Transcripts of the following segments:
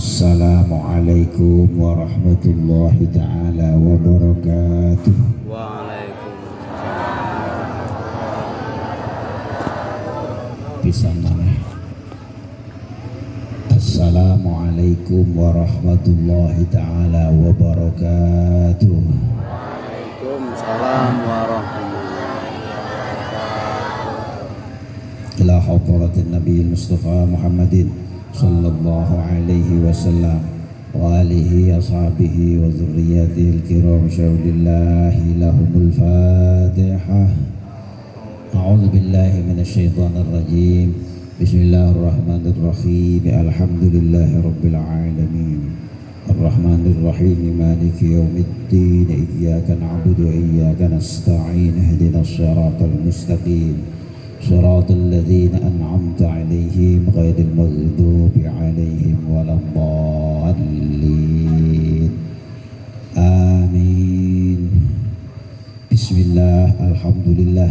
Assalamualaikum warahmatullahi ta'ala wabarakatuh. Waalaikumsalam. Bisa mana? Assalamualaikum warahmatullahi ta'ala wabarakatuh. Waalaikumsalam warahmatullahi wabarakatuh. Ila hadratin Nabi Mustafa Muhammadin sallallahu alaihi wasallam wa alihi ashabihi wa zurriyatihi al-kiram syaulillahi lahumul fatihah. A'udzu billahi minasyaitonir rajim. Bismillahirrahmanirrahim. Alhamdulillahi rabbil alamin. Arrahmanir rahim maliki yaumiddin. Iyyaka na'budu wa iyyaka nasta'in. Ihdinas siratal mustaqim. صراط الذين أنعمت عليهم غير المغضوب عليهم ولا الضالين آمين. بسم الله الحمد لله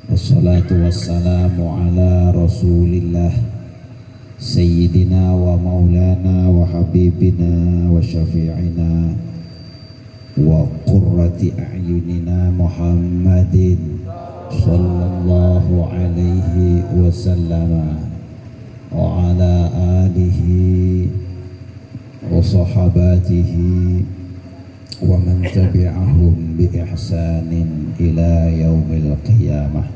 والصلاة والسلام على رسول الله سيدنا ومولانا وحبيبنا وشفيعنا وقرة أعيننا محمد sallallahu alaihi wasallam wa ala alihi wa sahabatihi wa man tabi'ahum bi ihsanin ila yaumil qiyamah.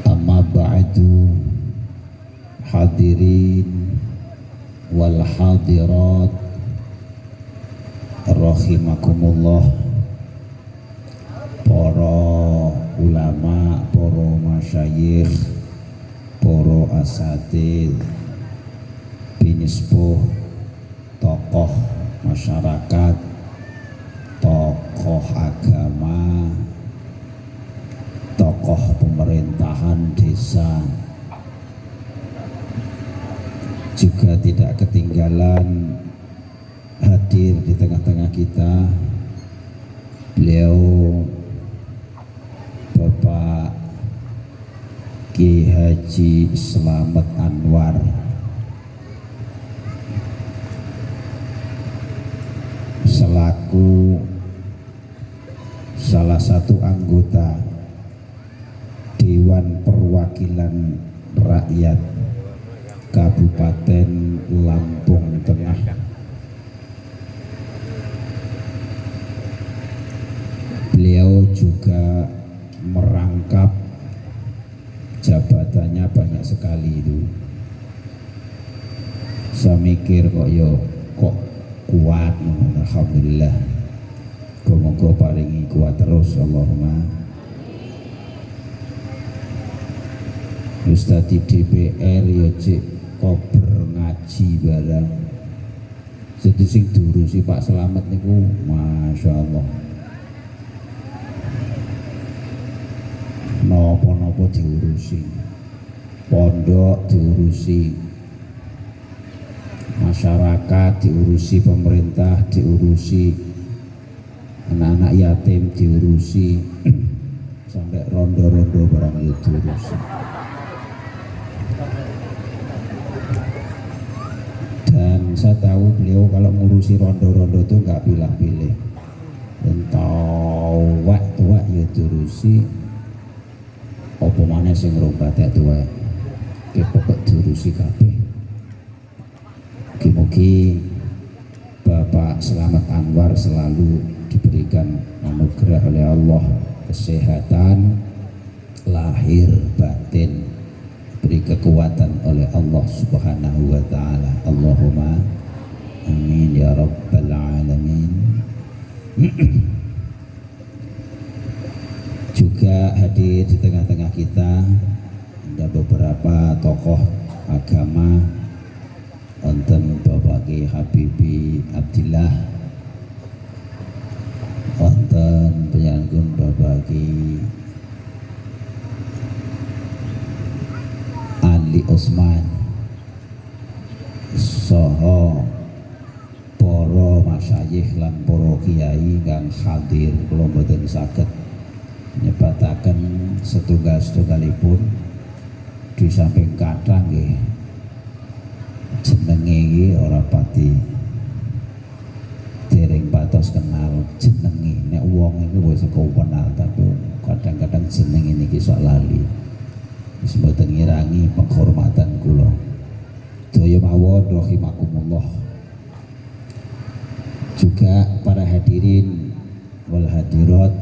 Amma ba'du, hadirin wal hadirat rahimakumullah, para ulama, para masyayikh, para asatidz, pinispuh, tokoh masyarakat, tokoh agama, tokoh pemerintahan desa, juga tidak ketinggalan hadir di tengah-tengah kita beliau Bapak Ki Haji Slamet Anwar selaku salah satu anggota Dewan Perwakilan Rakyat Kabupaten Lampung Tengah. Beliau juga merangkap jabatannya banyak sekali itu. Saya mikir kok kuat, alhamdulillah. Semoga paringi kuat terus, Allahumma. Ustaz di DPR ya cik kober ngaji barang. Jadi sing diurusi Pak Slamet niku, masya Allah. Nopo-nopo diurusi, pondok diurusi, masyarakat diurusi, pemerintah diurusi, anak-anak yatim diurusi, sampai rondo-rondo barang itu diurusi. Dan saya tahu beliau kalau ngurusi rondo-rondo itu nggak pilih-pilih, entah tuak ya diurusi. Apa maneh sing ngrobati tuwa ke pokok diurusi kabeh. Mugi-mugi Bapak Slamet Anwar selalu diberikan anugerah oleh Allah kesehatan lahir batin, beri kekuatan oleh Allah Subhanahu wa taala. Allahumma amin ya rabbal alamin. Juga hadir di tengah-tengah kita ada beberapa tokoh agama, wonten Bapak Ki Habibi Abdillah, wonten penyanggun Bapak Ki Ali Osman, saha para masyayikh lan para kiai kang hadir, kula boten saged nyebataken setunggal-setunggalipun di samping kathah nggih jenenge iki ora pati dereng patos kenal jenenge. Nek wong iku wis kenal tapi kadang-kadang jenenge niki sok lali. Wis mboten ngirangi penghormatan kula. Daya mawon rahimakumullah. Juga para hadirin wal hadirat,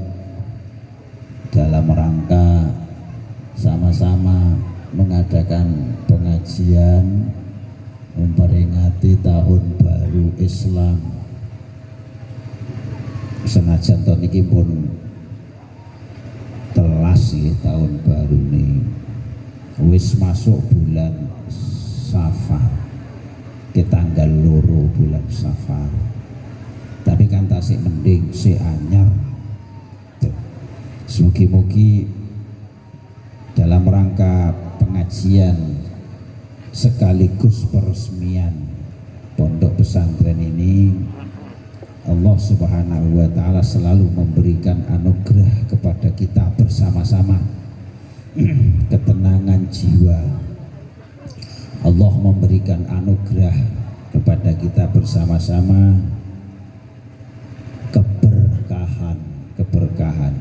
dalam rangka sama-sama mengadakan pengajian memperingati tahun baru Islam. Senajan tahun ini pun telas sih tahun baru ini, wis masuk bulan Safar, ke tanggal loro bulan Safar. Tapi kan tasik mending si anyar. Mugi-mugi dalam rangka pengajian sekaligus peresmian pondok pesantren ini, Allah Subhanahu wa Ta'ala selalu memberikan anugerah kepada kita bersama-sama ketenangan jiwa. Allah memberikan anugerah kepada kita bersama-sama keberkahan,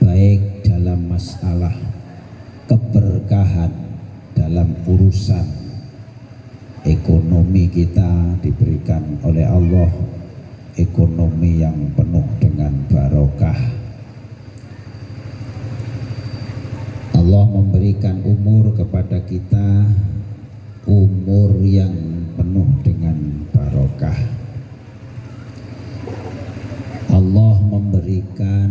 baik dalam masalah keberkahan dalam urusan ekonomi, kita diberikan oleh Allah ekonomi yang penuh dengan barokah. Allah memberikan umur kepada kita, umur yang penuh dengan barokah. Allah memberikan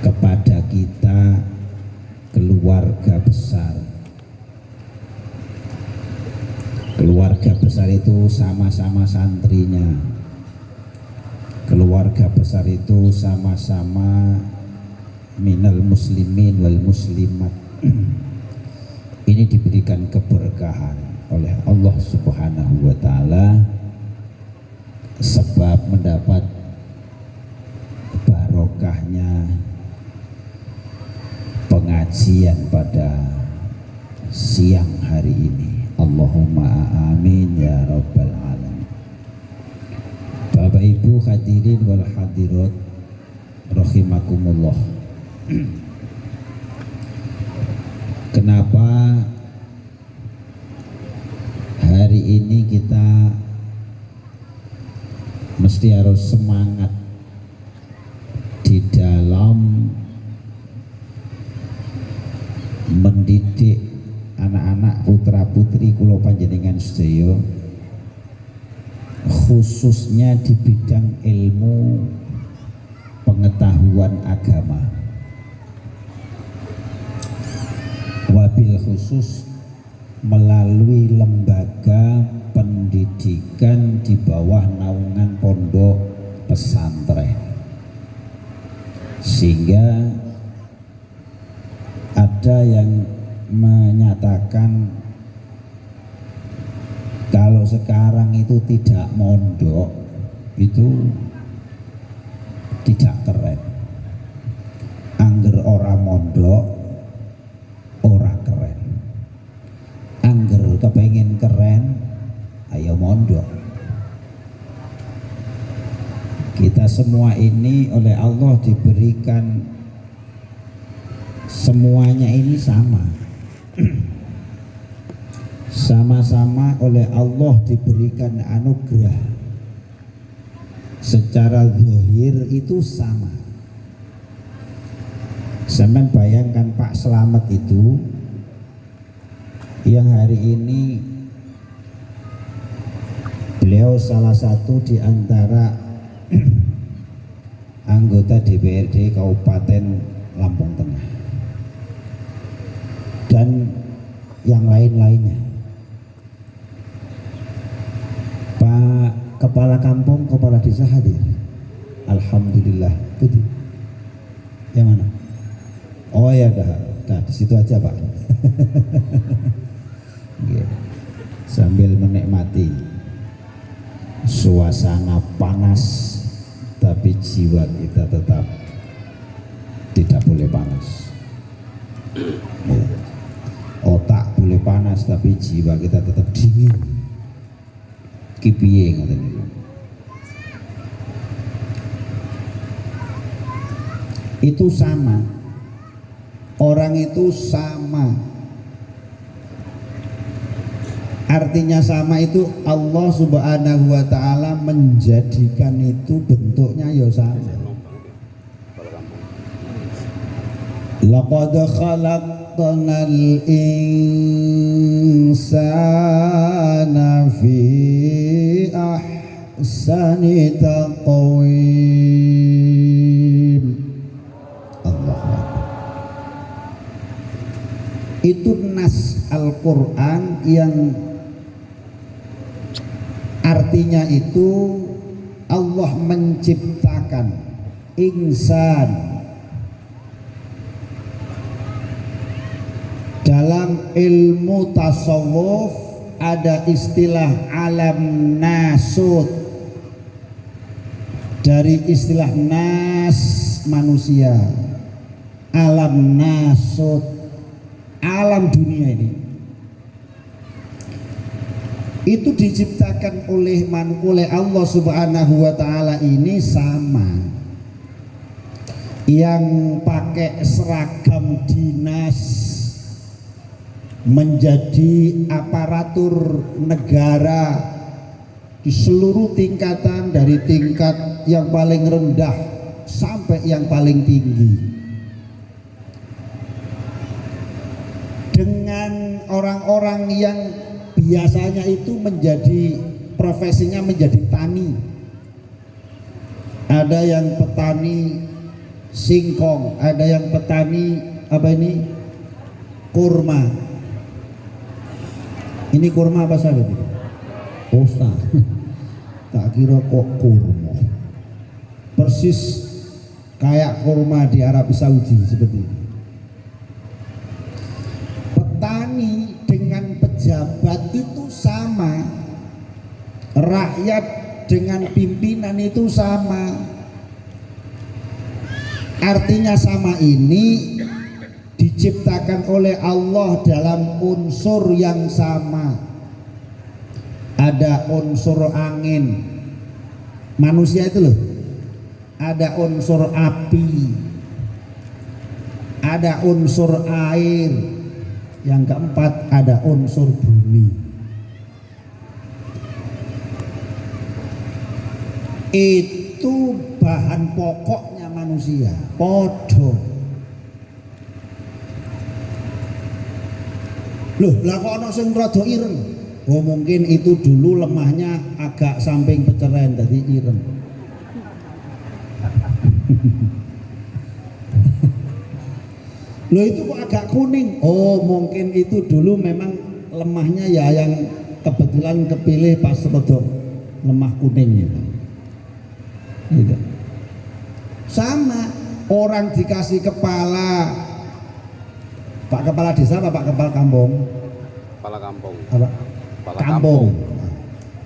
kepada kita keluarga besar. Keluarga besar itu sama-sama santrinya. Keluarga besar itu sama-sama minal muslimin wal muslimat. Ini diberikan keberkahan oleh Allah Subhanahu wa Ta'ala, sebab mendapat barokahnya pengajian pada siang hari ini. Allahumma amin ya rabbal alamin. Bapak Ibu hadirin wal hadirat rahimakumullah. Kenapa hari ini kita mesti harus semangat di dalam mendidik anak-anak putra putri kula panjenengan sedaya, khususnya di bidang ilmu pengetahuan agama, wabil khusus melalui lembaga pendidikan di bawah naungan pondok pesantren, sehingga ada yang menyatakan kalau sekarang itu tidak mondok itu tidak keren. Angger ora mondok ora keren. Angger kepengen keren ayo mondok. Kita semua ini oleh Allah diberikan semuanya ini sama. Sama-sama oleh Allah diberikan anugerah. Secara zahir itu sama. Sampeyan bayangkan Pak Slamet itu yang hari ini beliau salah satu di antara anggota DPRD Kabupaten Lampung Tengah dan yang lain-lainnya. Pak Kepala Kampung, Kepala Desa hadir. Alhamdulillah. Putih. Yang mana? Oh ya dah di situ aja Pak. Sambil menikmati suasana panas, tapi jiwa kita tetap tidak boleh panas. Otak boleh panas tapi jiwa kita tetap dingin. Kipiye ngoten niku. Itu sama. Orang itu sama. Artinya sama itu Allah Subhanahu wa taala menjadikan itu bentuknya ya sama. Laqad khalaqnal insana fi ahsani taqwim. Allah. Itu nas Al-Qur'an yang artinya itu Allah menciptakan insan. Dalam ilmu tasawuf ada istilah alam nasut, dari istilah nas manusia, alam nasut, alam dunia ini itu diciptakan oleh Allah Subhanahu wa taala ini sama. Yang pakai seragam dinas menjadi aparatur negara di seluruh tingkatan, dari tingkat yang paling rendah sampai yang paling tinggi, dengan orang-orang yang biasanya itu menjadi profesinya menjadi tani. Ada yang petani singkong, ada yang petani kurma. Ini kurma apa sahabat? Osta. Tak kira kok kurma. Persis kayak kurma di Arab Saudi seperti ini. Petani dengan pejabat itu sama. Rakyat dengan pimpinan itu sama. Artinya sama ini diciptakan oleh Allah dalam unsur yang sama. Ada unsur angin, manusia itu loh, ada unsur api, ada unsur air, yang keempat ada unsur bumi. Itu bahan pokoknya manusia, podo. Loh, lah kok ana sing rada ireng? Oh, mungkin itu dulu lemahnya agak samping peceren jadi ireng. Loh, itu kok agak kuning? Oh, mungkin itu dulu memang lemahnya ya yang kebetulan kepilih pas rada lemah kuning gitu. Gitu. Sama, orang dikasih kepala, Pak Kepala Desa apa Pak Kepala Kampung? Kepala kampung. Apa? Kepala Kampung.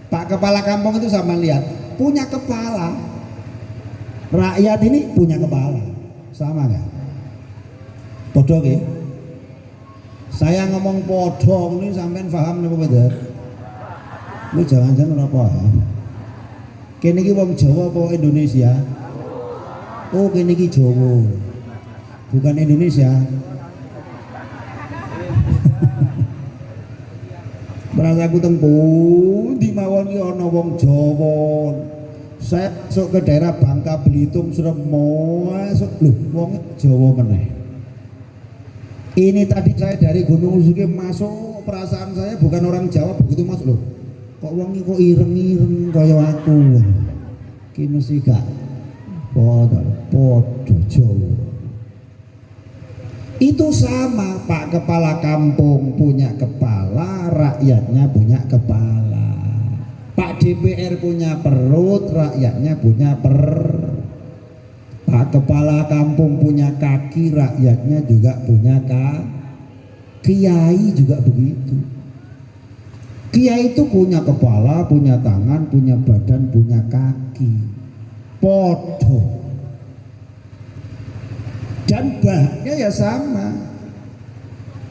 Pak Kepala Kampung itu sama lihat, punya kepala. Rakyat ini punya kepala. Sama nggak? Podo ke? Saya ngomong podo ini sampean paham nih beda? Lu jangan-jangan ora paham. Kene iki wong Jawa apa Indonesia? Oh, kene iki Jawa. Bukan Indonesia. Merasa aku tempuh di mawon ki ana wong Jawa. Saya sok ke daerah Bangka Belitung sudah mau sok lho wong Jawa meneh. Ini tadi saya dari Gunung Usuki masuk, perasaan saya bukan orang Jawa, begitu masuk loh. Kok wong kok ireng-ireng kaya aku. Ki mesti gak podo Jawa. Itu sama, Pak Kepala Kampung punya kepala, rakyatnya punya kepala. Pak DPR punya perut, rakyatnya punya Pak Kepala Kampung punya kaki, rakyatnya juga punya Kiai juga begitu. Kiai itu punya kepala, punya tangan, punya badan, punya kaki. Podo. Dan bahannya ya sama,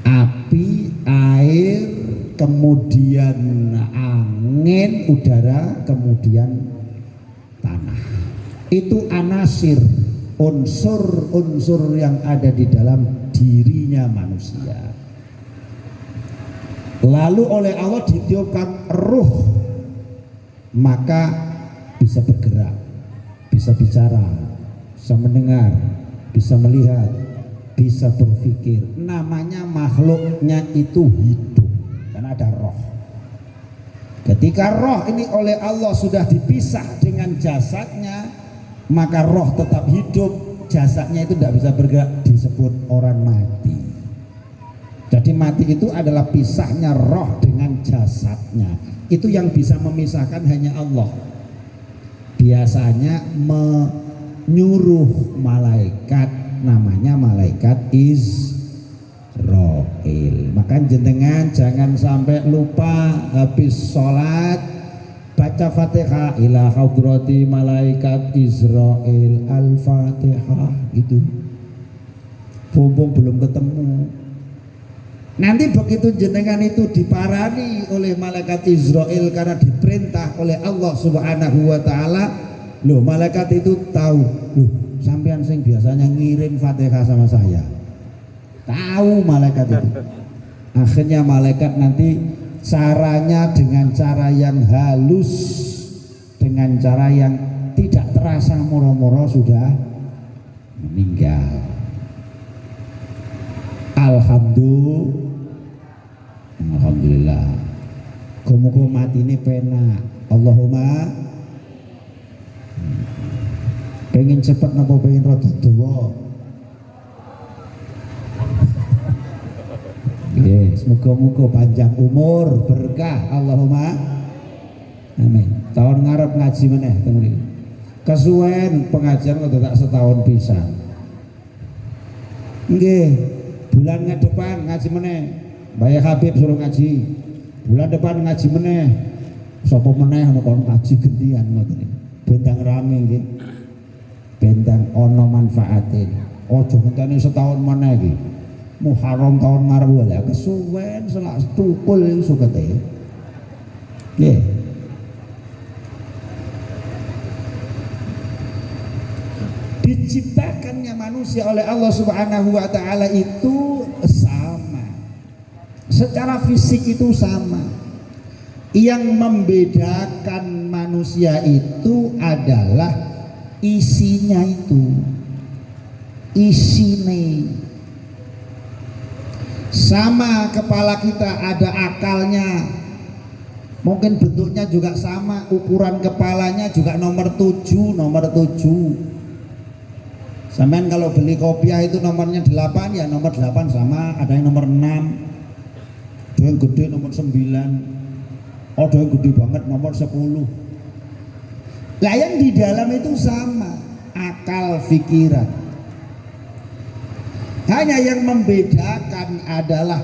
api, air, kemudian angin, udara, kemudian tanah. Itu anasir, unsur-unsur yang ada di dalam dirinya manusia. Lalu oleh Allah ditiupkan ruh, maka bisa bergerak, bisa bicara, bisa mendengar, bisa melihat, bisa berpikir. Namanya makhluknya itu hidup karena ada roh. Ketika roh ini oleh Allah sudah dipisah dengan jasadnya, maka roh tetap hidup, jasadnya itu tidak bisa bergerak, disebut orang mati. Jadi mati itu adalah pisahnya roh dengan jasadnya. Itu yang bisa memisahkan hanya Allah. Biasanya menyuruh malaikat, namanya malaikat Israel. Maka jenengan jangan sampai lupa habis sholat baca Fatihah, ila hadrati malaikat Israel, al-Fatihah. Itu mumpung belum ketemu. Nanti begitu jenengan itu diparani oleh malaikat Israel karena diperintah oleh Allah Subhanahu wa taala, loh malaikat itu tahu, loh sampean sing biasanya ngirim Fatihah sama saya. Tahu malaikat itu. Akhirnya malaikat nanti caranya dengan cara yang halus, dengan cara yang tidak terasa moro-moro sudah meninggal. Alhamdulillah. Muga-muga matine penak. Allahumma. Pengen cepet napa pengen rada dawa? Yes, muga-muga panjang umur, berkah. Allahumma amin. Tahun ngarep ngaji meneh teng mriki. Kesuwen pengajian kok tak setahun pisan. Nggih, bulan depan ngaji meneh. Mbah Habib suruh ngaji. Bulan depan ngaji meneh. Sapa meneh ana kon ngaji gantian ngoten iki. Bentang rame nggih. Bentang ana manfaate. Aja ngenteni setahun meneh iki. Muharram tahun ngarep wae kesuwen selak tukul iki sukete. Nggih. Diciptakannya manusia oleh Allah Subhanahu wa taala itu sama. Secara fisik itu sama. Yang membedakan manusia itu adalah isinya itu. Isine. Sama kepala kita ada akalnya. Mungkin bentuknya juga sama, ukuran kepalanya juga nomor 7, nomor 7. Sampean kalau beli kopiah itu nomornya 8 ya nomor 8 sama, ada yang nomor 6. Ada yang gede nomor 9. Ada yang gede banget nomor 10. Lah yang di dalam itu sama, akal pikiran. Hanya yang membedakan adalah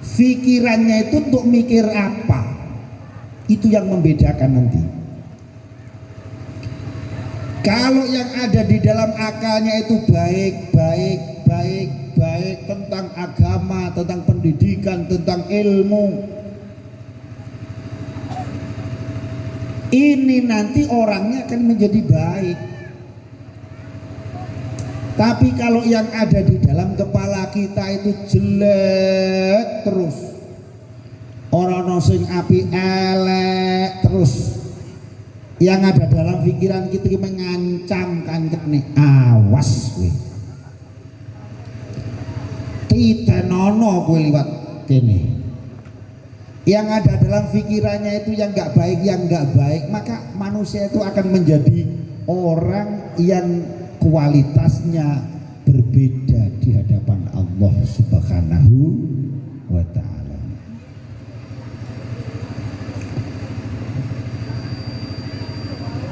pikirannya itu untuk mikir apa. Itu yang membedakan nanti. Kalau yang ada di dalam akalnya itu baik tentang agama, tentang pendidikan, tentang ilmu, ini nanti orangnya akan menjadi baik. Tapi kalau yang ada di dalam kepala kita itu jelek terus, orang sing api elek terus, yang ada dalam pikiran kita mengancam nih, awas kowe. Titenono kowe liwat kene. Yang ada dalam pikirannya itu yang enggak baik, maka manusia itu akan menjadi orang yang kualitasnya berbeda di hadapan Allah Subhanahu wa taala.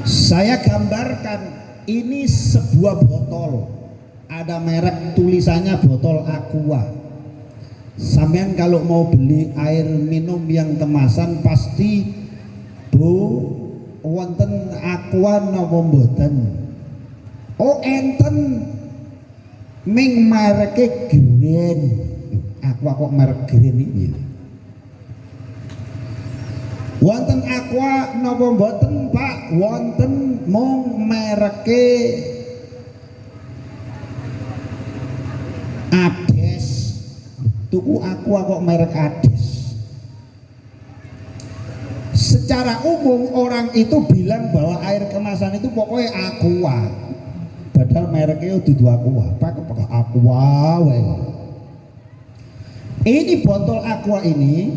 Saya gambarkan ini sebuah botol, ada merek tulisannya botol Aqua. Sampean kalau mau beli air minum yang kemasan pasti Bu wonten Aqua napa mboten? Oh enten ming mereke Green. Aqua kok merek green iki. Wonten Aqua napa mboten Pak? Wonten mung mereke Ades. Tuku Aqua kok merek Ades. Secara umum orang itu bilang bahwa air kemasan itu pokoknya Aqua. Padahal mereknya dudu Aqua. Pakai Aqua wae. Ini botol Aqua ini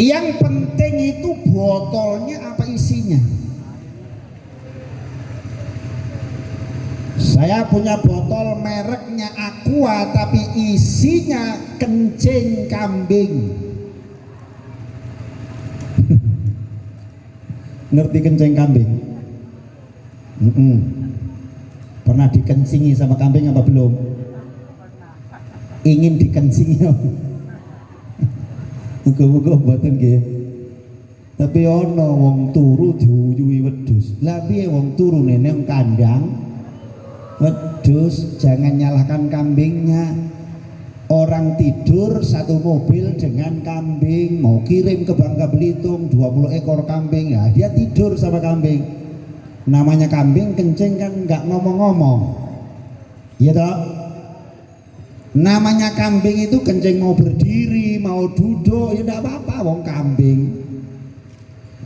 yang penting itu botolnya apa isinya. Saya punya botol mereknya Aqua tapi isinya kencing kambing. Ngerti kencing kambing? Pernah dikencingi sama kambing apa belum? Ingin dikencingi? Muga-muga mboten nggih. Tapi ana wong turu diuyuhi wedhus. Lah piye wong turu neng kandang wedhus, jangan nyalahkan kambingnya. Orang tidur satu mobil dengan kambing, mau kirim ke Bangka Belitung 20 ekor kambing, ya dia tidur sama kambing. Namanya kambing kencing kan nggak ngomong-ngomong, ya toh. Namanya kambing itu kencing mau berdiri, mau duduk, ya tidak apa-apa, wong kambing.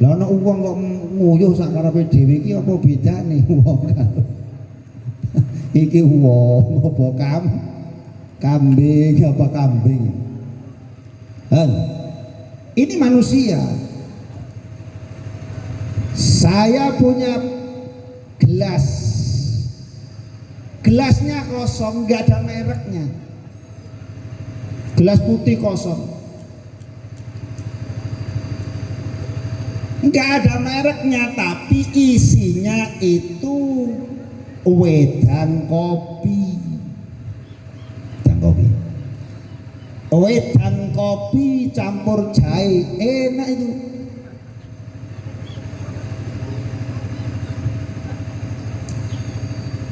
Lah ana wong kok nguyuh sak karepe dhewe iki apa bedane wong iki wong apa kambing apa kambing. Ini manusia. Saya punya gelas, gelasnya kosong, nggak ada mereknya. Gelas putih kosong, nggak ada mereknya, tapi isinya itu wedang kopi. Wedang kopi campur jahe, enak itu.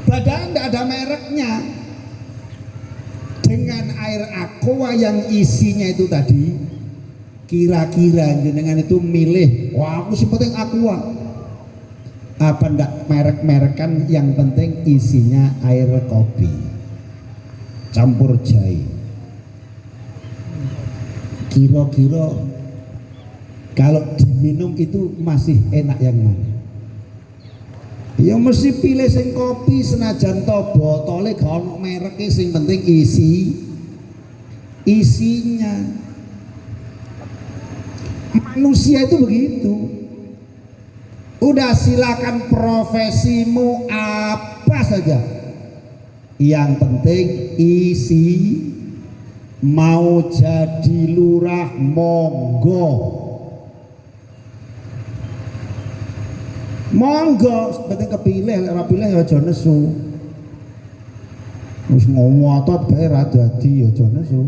Padahal tidak ada mereknya. Dengan air Aqua yang isinya itu tadi, kira-kira jenengan itu milih, wah aku sih penting Aqua apa ndak merek-merekan, yang penting isinya air kopi campur jahe. Kira-kira kalau diminum itu masih enak yang mana? Ya mesti pilih sing kopi, senajan to botole gak ono mereke, sing penting isinya. Manusia itu begitu. Udah silakan profesimu apa saja, yang penting isi. Mau jadi lurah monggo, penting kepilih, ora pilih ya aja nesu. Wis ngomong otot bae ra dadi ya aja nesu.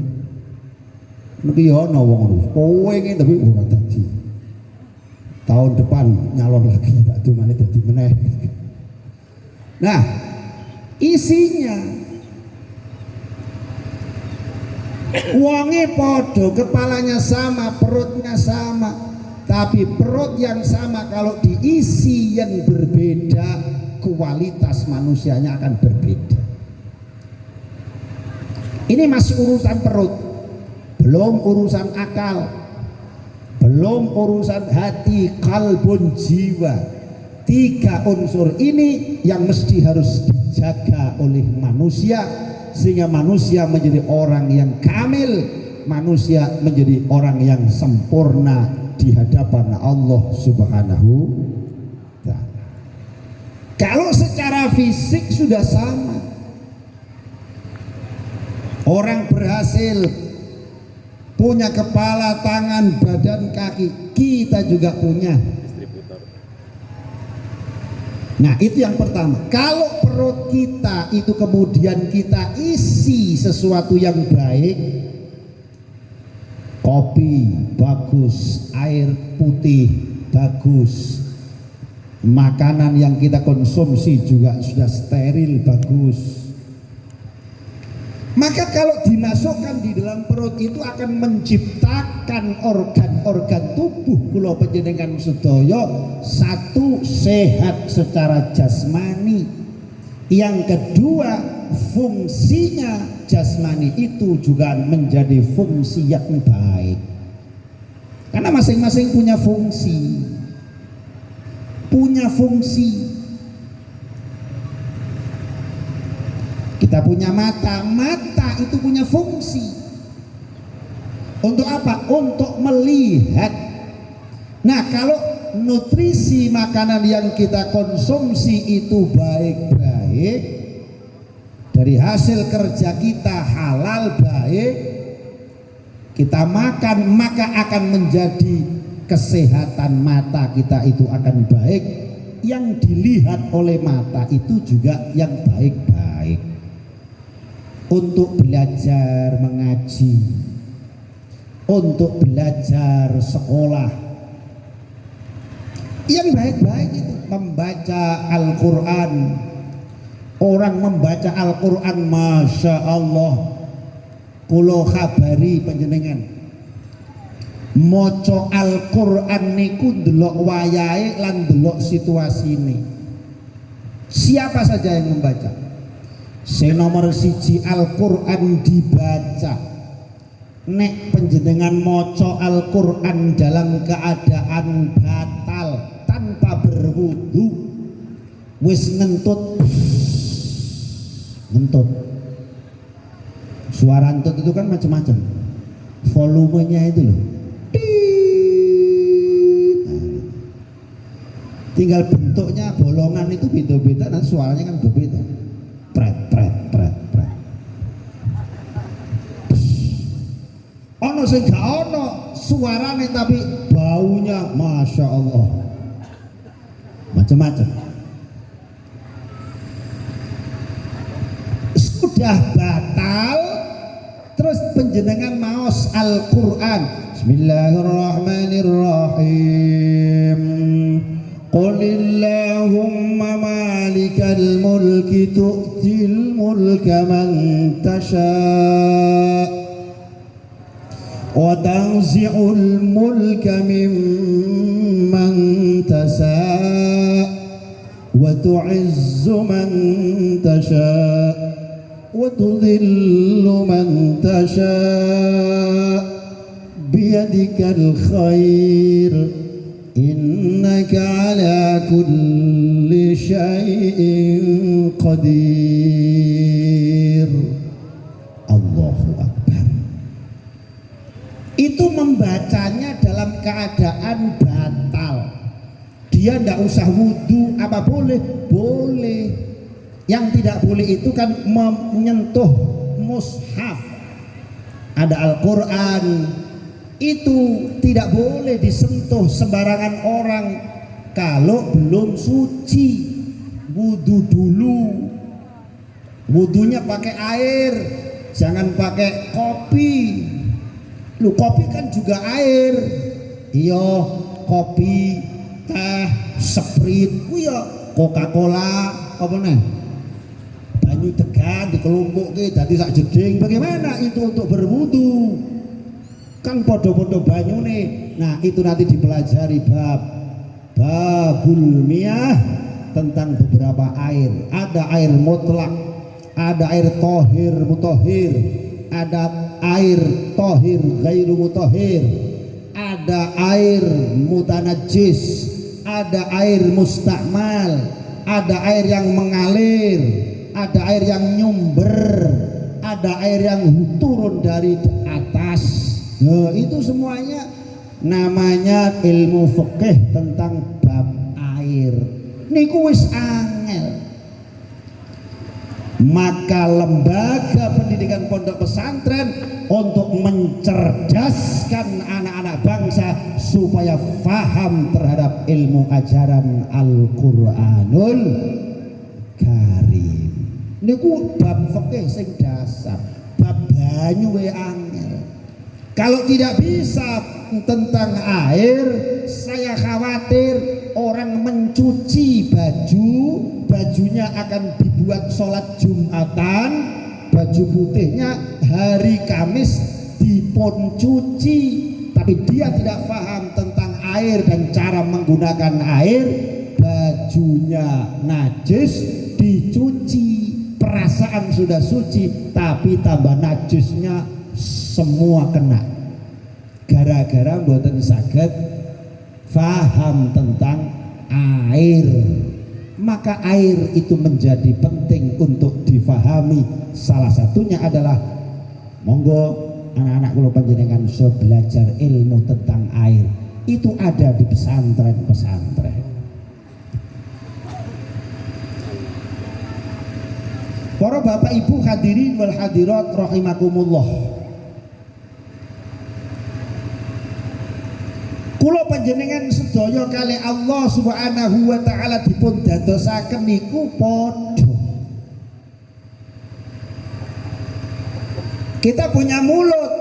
Niki ya ana wong ngono. Kowe iki tapi ora dadi. Tahun depan nyalon lagi tak dungane dadi meneh. Nah, isinya wonge podo, kepalanya sama, perutnya sama, tapi perut yang sama kalau diisi yang berbeda, kualitas manusianya akan berbeda. Ini masih urusan perut, belum urusan akal, belum urusan hati, kalbun, jiwa. 3 unsur ini yang mesti harus dijaga oleh manusia, sehingga manusia menjadi orang yang kamil, manusia menjadi orang yang sempurna di hadapan Allah Subhanahu wa ta'ala. Kalau secara fisik sudah sama, orang berhasil punya kepala, tangan, badan, kaki, kita juga punya. Nah itu yang pertama. Kalau perut kita itu kemudian kita isi sesuatu yang baik, kopi bagus, air putih bagus, makanan yang kita konsumsi juga sudah steril bagus, Maka kalau dimasukkan di dalam perut itu akan menciptakan organ-organ tubuh kula panjenengan sedaya, satu sehat secara jasmani, yang kedua fungsinya jasmani itu juga menjadi fungsi yang baik, karena masing-masing punya fungsi. Kita punya mata itu punya fungsi. Untuk apa? Untuk melihat. Nah, kalau nutrisi makanan yang kita konsumsi itu baik-baik, dari hasil kerja kita halal baik, kita makan, maka akan menjadi kesehatan mata kita itu akan baik. Yang dilihat oleh mata itu juga yang baik-baik. Untuk belajar mengaji, untuk belajar sekolah, yang baik-baik itu membaca Al-Quran. Orang membaca Al-Quran, Masya Allah, kulo khabari panjenengan, moco Al-Quran niku ndelok wayahe lan ndelok situasine. Siapa saja yang membaca, nomor siji Al-Quran dibaca, nek panjenengan moco Al-Quran dalam keadaan batal tanpa berwudu, wis ngentut. Suara entut itu kan macam-macam, volumenya itu loh. Tinggal bentuknya bolongan itu beda-beda dan suaranya kan berbeda. Pret. Ono sing gak ono suarane tapi baunya Masya Allah macam-macam. Sudah batal, terus penjenengan maos Al-Quran, Bismillahirrahmanirrahim, Qulillahumma malikal mulki tu'til mulka man tasha' wa tanzi'ul mulka mimman tasha' wa tu'izzu man tasha' wa tudhillu man tasha' biyadikal khair innaka ala kulli syai'in qadir. Allahu Akbar. Itu membacanya dalam keadaan batal. Dia tidak usah wudhu, apa boleh? Boleh. Yang tidak boleh itu kan menyentuh mushaf. Ada Al-Quran, itu tidak boleh disentuh sembarangan orang kalau belum suci. Wudhu dulu, wudhunya pakai air, jangan pakai kopi. Lu kopi kan juga air. Iya, kopi, teh, Sprite, iya, Coca-Cola, apa nih? Banyu degan dikelumpuk dadi sak jeding. Bagaimana itu untuk berwudu? Kan podo-podo banyu nih. Nah, itu nanti dipelajari babul miyah, tentang beberapa air. Ada air mutlak, ada air tohir mutohir, ada air tohir ghairu mutohir, ada air mutanajis, ada air mustakmal, ada air yang mengalir, ada air yang nyumber, ada air yang turun dari atas. Nah, itu semuanya namanya ilmu fikih tentang bab air. Niku wis angel. Maka lembaga pendidikan pondok pesantren untuk mencerdaskan anak-anak bangsa supaya faham terhadap ilmu ajaran Al-Qur'anul Karim. Niku bab fikih sing dasar, bab banyu wae angel. Kalau tidak bisa tentang air, saya khawatir orang mencuci baju, bajunya akan dibuat sholat Jumatan, baju putihnya hari Kamis dipun cuci, tapi dia tidak paham tentang air dan cara menggunakan air, bajunya najis dicuci, perasaan sudah suci tapi tambah najisnya semua kena, gara-gara mboten saged faham tentang air. Maka air itu menjadi penting untuk difahami. Salah satunya adalah monggo anak-anak kula panjenengan bisa belajar ilmu tentang air. Itu ada di pesantren-pesantren. Para bapak ibu hadirin wal hadirat rahimakumullah. Kula panjenengan sedaya kali Allah Subhanahu wa taala dipun dadosaken niku padha. Kita punya mulut,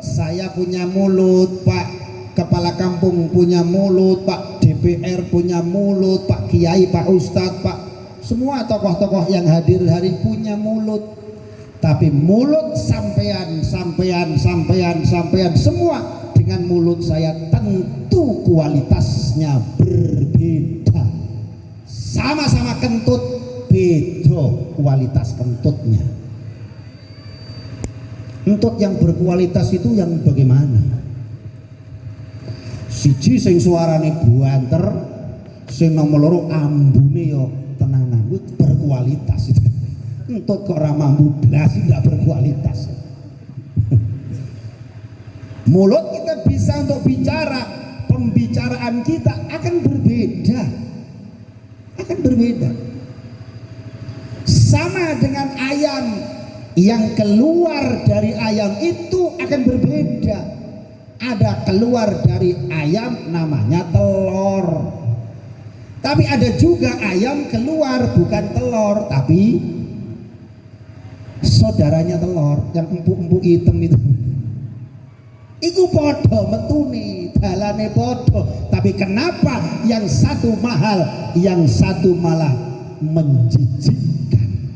saya punya mulut, Pak Kepala Kampung punya mulut, Pak DPR punya mulut, Pak Kiai, Pak Ustadz, Pak semua tokoh-tokoh yang hadir hari punya mulut. Tapi mulut sampean semua dengan mulut saya tentu kualitasnya berbeda. Sama-sama kentut, beda kualitas kentutnya. Kentut yang berkualitas itu yang bagaimana? Siji sing suarane buanter, sing nomor loro ambune yo tenanan, itu berkualitas itu. Kentut kok ora mambu blas tidak berkualitas. Mulut kita bisa untuk bicara, pembicaraan kita akan berbeda, sama dengan ayam, yang keluar dari ayam itu akan berbeda. Ada keluar dari ayam namanya telur, tapi ada juga ayam keluar bukan telur tapi saudaranya telur yang empuk-empuk hitam itu. Iku podo metune, dalane podo, tapi kenapa yang satu mahal, yang satu malah menjijikkan?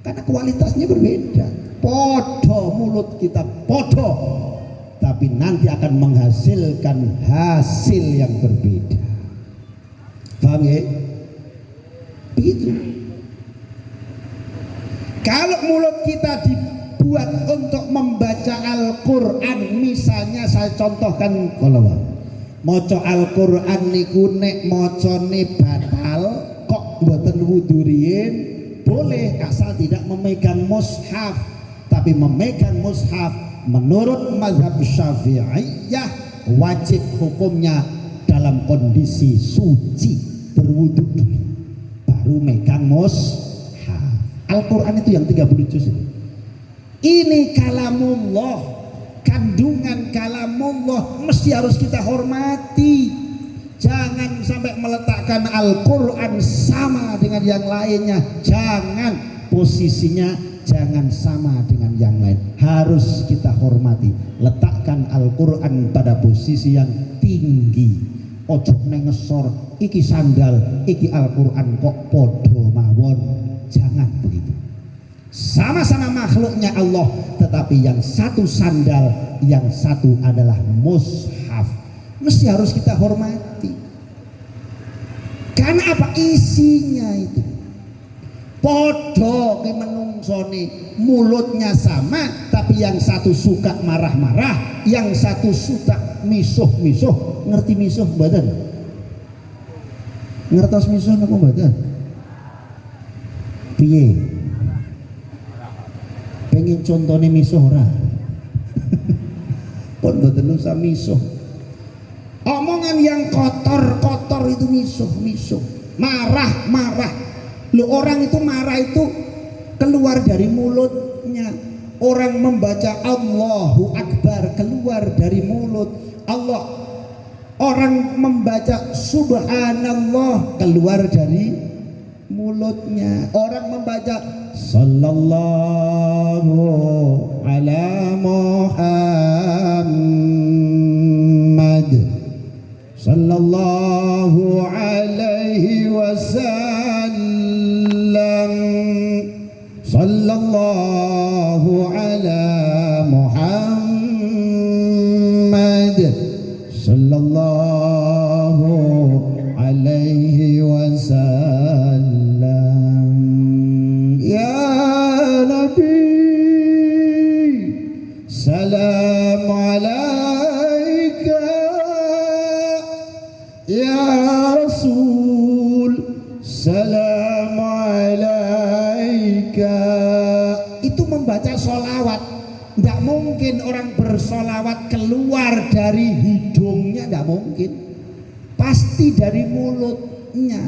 Karena kualitasnya berbeda. Podo mulut kita podo, tapi nanti akan menghasilkan hasil yang berbeda. Paham ya? Begitu. Kalau mulut kita dibuat untuk membaca Al-Quran, misalnya saya contohkan, kalau maca Al-Quran niku nek macane batal kok mboten wudu riyin, boleh asal tidak memegang mushaf. Tapi memegang mushaf menurut mazhab Syafi'iyah wajib hukumnya dalam kondisi suci, berwudu dulu baru megang mushaf. Al-Quran itu yang 30 juz. Ini kalamullah, kandungan kalamullah, mesti harus kita hormati. Jangan sampai meletakkan Al-Quran sama dengan yang lainnya. Jangan, posisinya jangan sama dengan yang lain. Harus kita hormati. Letakkan Al-Quran pada posisi yang tinggi. Ojo nengesor, iki sandal, iki Al-Quran kok podo mawon. Jangan begitu. Sama-sama makhluknya Allah, tetapi yang satu sandal, yang satu adalah mushaf. Mesti harus kita hormati. Karena apa? Isinya itu podo ke menungsoni, mulutnya sama, tapi yang satu suka marah-marah, yang satu suka misuh-misuh. Ngerti misuh badan? Ngertos misuh napa badan? Piye? Pengen contohnya misuh ora? Pun mboten usah misuh. Omongan yang kotor-kotor itu misuh-misuh. Marah-marah. Loh, orang itu marah itu keluar dari mulutnya. Orang membaca Allahu Akbar keluar dari mulut Allah. Orang membaca Subhanallah keluar dari mulutnya. Orang membaca sallallahu ala Muhammad sallallahu alaihi wasallam sallallahu sallallahu ala Muhammad sallallahu alaihi wasallam. Ya Nabi salam alaika, ya Rasul salam alaika. Itu membaca sholawat. Tidak mungkin orang bersolawat keluar dari hidungnya, tidak mungkin, pasti dari mulutnya.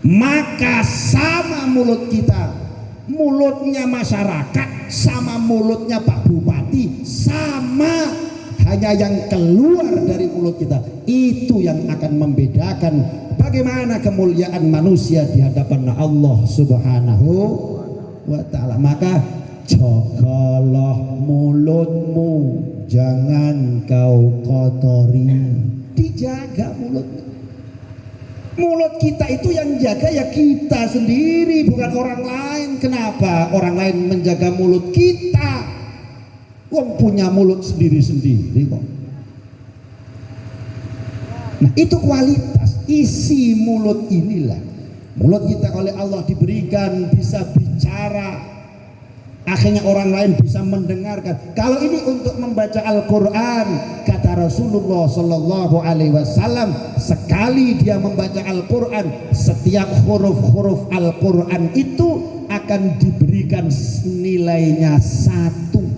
Maka sama mulut kita, mulutnya masyarakat sama mulutnya Pak Bupati sama, hanya yang keluar dari mulut kita itu yang akan membedakan bagaimana kemuliaan manusia di hadapan Allah Subhanahu wa ta'ala. Maka jagalah mulutmu, jangan kau kotori. Dijaga mulutnya. Mulut kita itu yang jaga ya kita sendiri, bukan orang lain. Kenapa orang lain menjaga mulut kita? Wong punya mulut sendiri-sendiri kok. Nah, itu kualitas isi mulut inilah. Mulut kita oleh Allah diberikan bisa bicara, akhirnya orang lain bisa mendengarkan. Kalau ini untuk membaca Al-Quran, kata Rasulullah Sallallahu Alaihi Wasallam, sekali dia membaca Al-Quran, setiap huruf-huruf Al-Quran itu akan diberikan nilainya 1.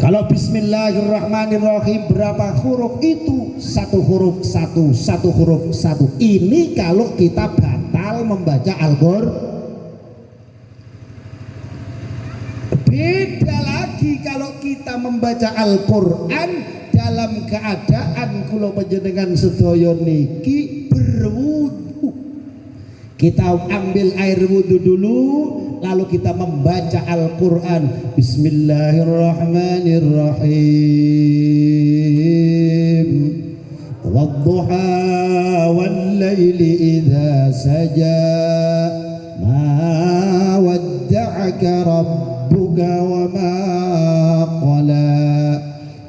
Kalau Bismillahirrahmanirrahim berapa huruf itu? 1 huruf 1, 1 huruf 1. Ini kalau kita batal membaca Al-Quran. Beda lagi kalau kita membaca Al-Quran dalam keadaan kula panjenengan sedaya niki berwudu. Kita ambil air wudu dulu, lalu kita membaca Al-Quran. Bismillahirrahmanirrahim. Wadduha wal laili idza saja, ma wadda'aka rabbuka wa ma qala,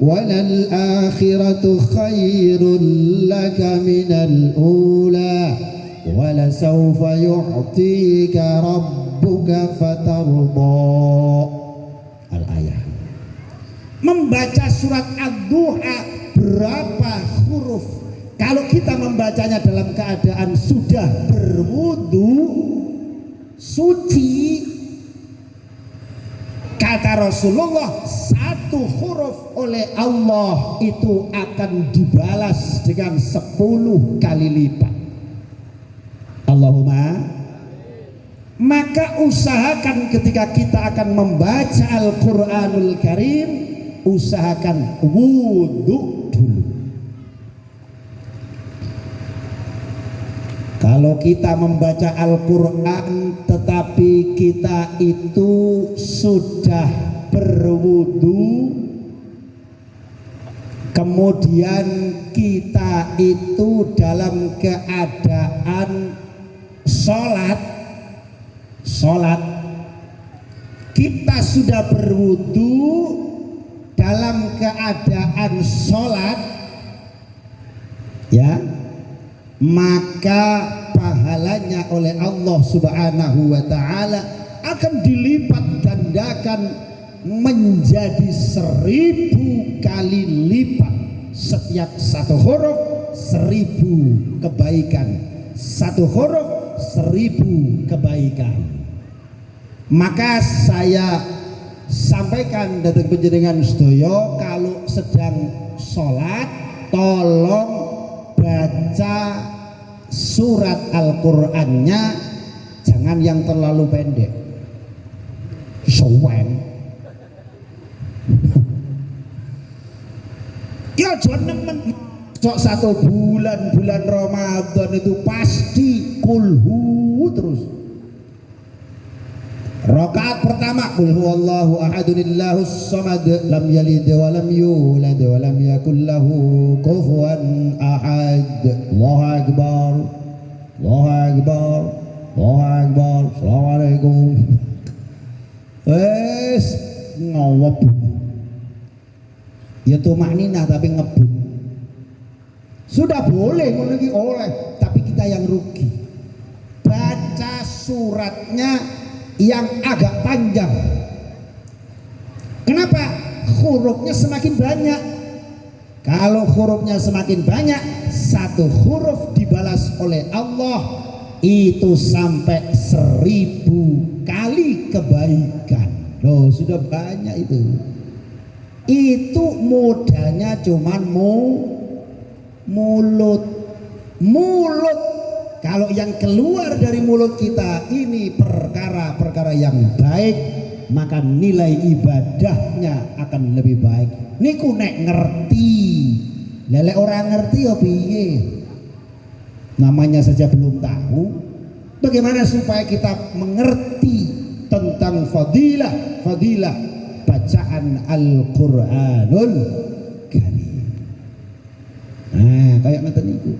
walal akhiratu khairul laka minal ula, wala sawfa yu'tika rabbuka fatarda. Al-ayah. Membaca surat Ad-Duha berapa huruf? Kalau kita membacanya dalam keadaan sudah berwudu, suci, kata Rasulullah, 1 huruf oleh Allah itu akan dibalas dengan 10 kali lipat. Allahumma. Maka usahakan ketika kita akan membaca Al-Quranul Karim, usahakan wudu dulu. Kalau kita membaca Al-Quran tetapi kita itu sudah berwudu, kemudian kita itu dalam keadaan sholat, kita sudah berwudu dalam keadaan sholat, ya, maka pahalanya oleh Allah Subhanahu wa ta'ala akan dilipat gandakan menjadi 1000 kali lipat. Setiap 1 huruf 1000 kebaikan, 1 huruf 1000 kebaikan. Maka saya sampaikan datang panjenengan sedaya, kalau sedang sholat tolong baca surat Al-Qur'annya jangan yang terlalu pendek, suwen. Ya jangan sok 1 bulan Ramadan itu pasti kulhu terus. Rakaat pertama qul huwallahu ahadunillahus samad lam yalid wa lam yulad wa lam yakul lahu kufuwan ahad. Allahu akbar, Allahu akbar, Allahu akbar. Assalamualaikum. wes ngowop. Ya tumakninah tapi ngebut. Sudah boleh ngono iki oleh, tapi kita yang rugi. Baca suratnya yang agak panjang. Kenapa? Hurufnya semakin banyak. Kalau hurufnya semakin banyak, satu huruf dibalas oleh Allah itu sampai 1000 kali kebaikan. Loh, sudah banyak itu. Itu modalnya cuman mulut. Kalau yang keluar dari mulut kita ini perkara-perkara yang baik, maka nilai ibadahnya akan lebih baik. Niku nek ngerti. Lelek orang ngerti ya piye? Namanya saja belum tahu. Bagaimana supaya kita mengerti tentang fadilah bacaan Al-Qur'anul Karim. Nah, kayak ngeten niku.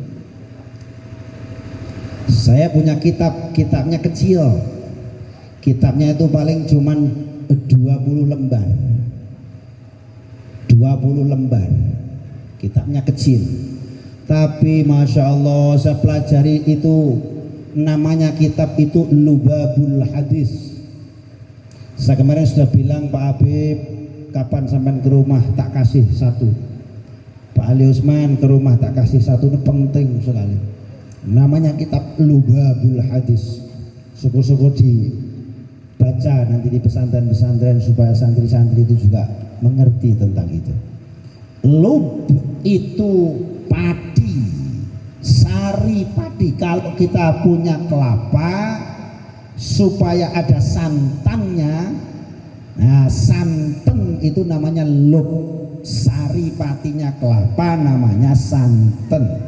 Saya punya kitabnya kecil. Kitabnya itu paling cuman 20 lembar. 20 lembar. Kitabnya kecil. Tapi Masya Allah saya pelajari itu, namanya kitab itu Lubabul Hadis. Saya kemarin sudah bilang Pak Habib, kapan sampai ke rumah tak kasih satu. Pak Ali Usman ke rumah tak kasih satu, itu penting sekali. Namanya kitab Lubabul Hadis. Syukur-syukur dibaca nanti di pesantren-pesantren supaya santri-santri itu juga mengerti tentang itu. Lub itu padi, sari padi. Kalau kita punya kelapa, supaya ada santannya, nah santan itu namanya lub. Sari patinya kelapa namanya santan.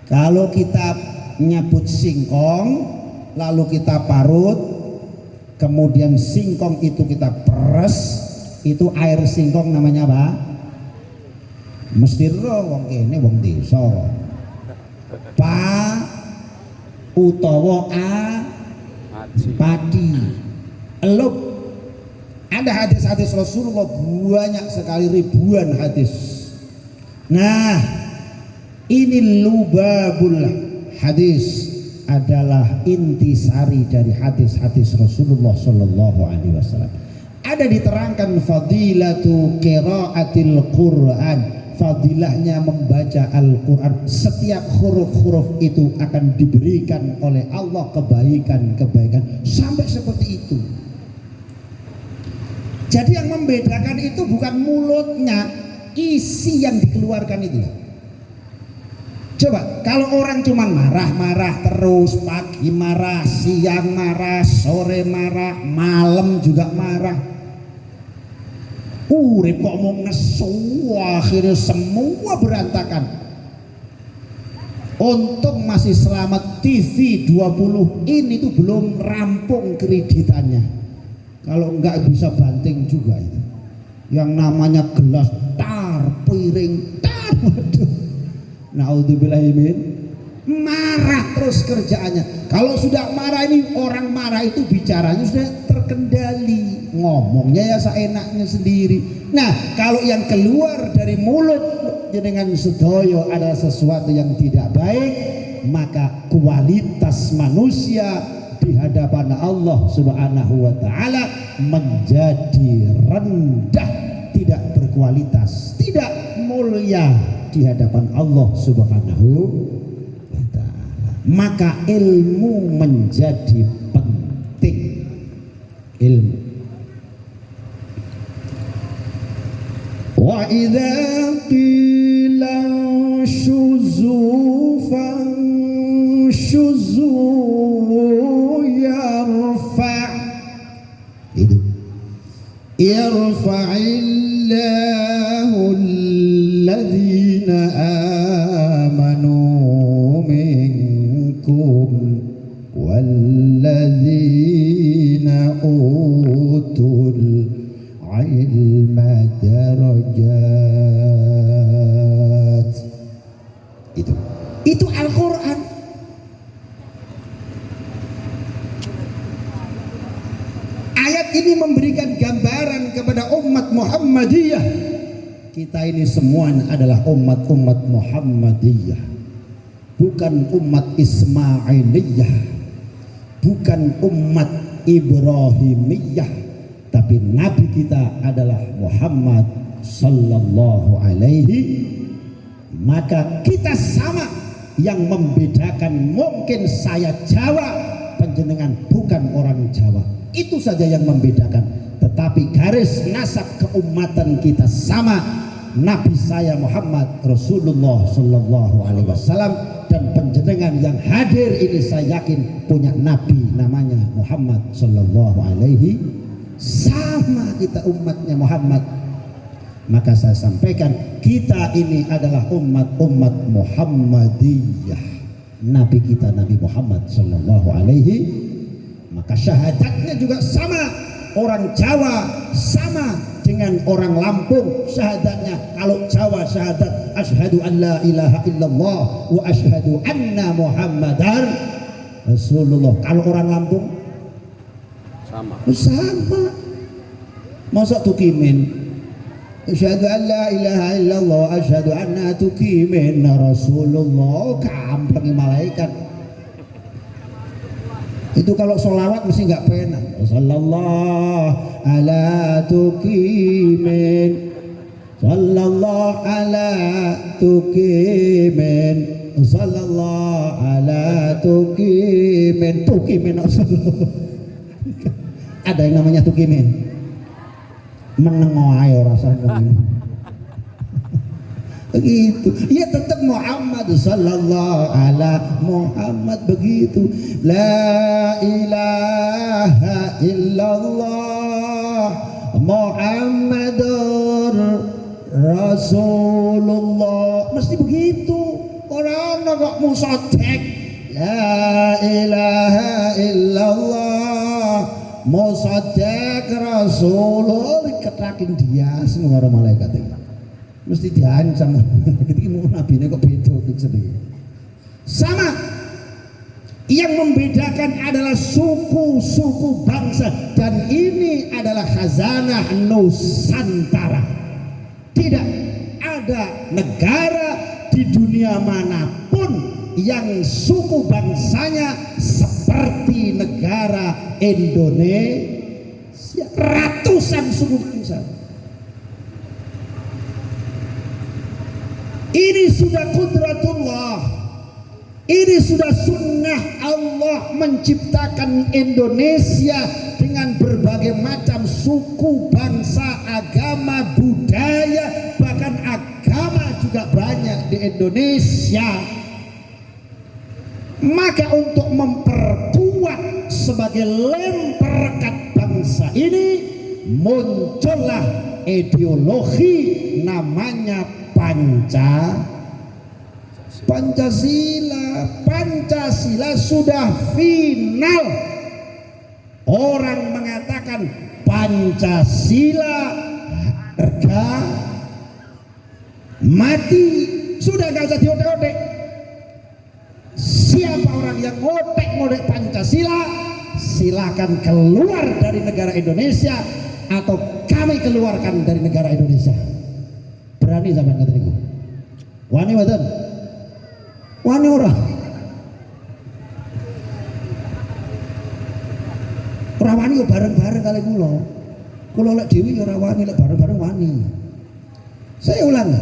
Kalau kita nyabut singkong lalu kita parut, kemudian singkong itu kita peres, itu air singkong namanya apa? Mesti ro wong kene wong desa. Pa utawa padi. Elup. Ada hadis-hadis Rasulullah banyak sekali, ribuan hadis. Nah, ini Lubabul Hadis adalah intisari dari hadis-hadis Rasulullah Sallallahu Alaihi Wasallam. Ada diterangkan fadilatu qiraatil Quran, fadilahnya membaca Al-Quran. Setiap huruf-huruf itu akan diberikan oleh Allah kebaikan-kebaikan sampai seperti itu. Jadi yang membedakan itu bukan mulutnya, isi yang dikeluarkan itu. Coba kalau orang cuma marah-marah terus, pagi marah, siang marah, sore marah, malam juga marah, urip kok mau ngesu, akhirnya semua berantakan. Untung masih selamat TV 20 ini tuh belum rampung kreditannya. Kalau enggak bisa banting juga itu. Yang namanya gelas tar, piring tar, waduh. Naudzubillahimin. Marah terus kerjaannya. Kalau sudah marah ini, orang marah itu bicaranya sudah terkendali, ngomongnya ya seenaknya sendiri. Nah, kalau yang keluar dari mulut dengan sedoyo adalah sesuatu yang tidak baik, maka kualitas manusia di hadapan Allah Subhanahu wa taala menjadi rendah, tidak berkualitas, tidak mulia di hadapan Allah Subhanahu wa taala. Maka ilmu menjadi penting. Ilmu. Wa idza qila syuzufan syuzu yarfa'illahu alladhina amanu minkum walladhina utul ilma darajat. Itu Al-Quran. Ayat ini memberikan gambaran kepada umat Muhammadiyah. Kita ini semua adalah umat-umat Muhammadiyah, bukan umat Ismailiyah, bukan umat Ibrahimiyah, tapi Nabi kita adalah Muhammad sallallahu alaihi. Maka kita sama, yang membedakan mungkin saya Jawa, panjenengan bukan orang Jawa, itu saja yang membedakan, tetapi garis nasab keumatan kita sama. Nabi saya Muhammad Rasulullah sallallahu alaihi wasallam, dan panjenengan yang hadir ini saya yakin punya nabi namanya Muhammad sallallahu alaihi, sama kita umatnya Muhammad. Maka saya sampaikan, kita ini adalah umat Muhammadiyah. Nabi kita Nabi Muhammad sallallahu alaihi, maka syahadatnya juga sama. Orang Jawa sama dengan orang Lampung syahadatnya. Kalau Jawa syahadat asyhadu an la ilaha illallah wa asyhadu anna Muhammadar Rasulullah. Kalau orang Lampung Sama. Masa tukimin asyhadu an la ilaha illallah wa asyhadu anna tukimin Rasulullah, gampang malaikat. Itu kalau sholawat mesti nggak pernah. Sallallahu ala tukimin, sallallahu ala tukimin, sallallahu ala tukimin, tukimin. Ada yang namanya tukimin. Menengoai orang sana. Begitu, ya tetap Muhammad sallallahu ala Muhammad begitu. La ilaha illallah Muhammadur Rasulullah, mesti begitu. Orang kok musaddiq la ilaha illallah musaddiq Rasulullah, ketakin dia semua orang malaikat itu. Mesti diancam. Ketika Nabi ini kok beda sama. Yang membedakan adalah suku-suku bangsa, dan ini adalah khazanah Nusantara. Tidak ada negara di dunia manapun yang suku bangsanya seperti negara Indonesia. Ratusan suku bangsa. Ini sudah kudratullah, ini sudah sunnah Allah menciptakan Indonesia dengan berbagai macam suku, bangsa, agama, budaya, bahkan agama juga banyak di Indonesia. Maka untuk memperkuat sebagai lem perekat bangsa ini, muncullah ideologi namanya Pancasila. Pancasila sudah final. Orang mengatakan Pancasila harga mati, sudah gak usah diotek-otek. Siapa orang yang ngotek-ngotek Pancasila, silakan keluar dari negara Indonesia atau kami keluarkan dari negara Indonesia. Berani zaman kata niku. Wani mboten? Wani ora? Ora wani yo bareng-bareng kali kula. Kula lek dhewe yo ora wani, lek bareng-bareng wani. Saya ulang.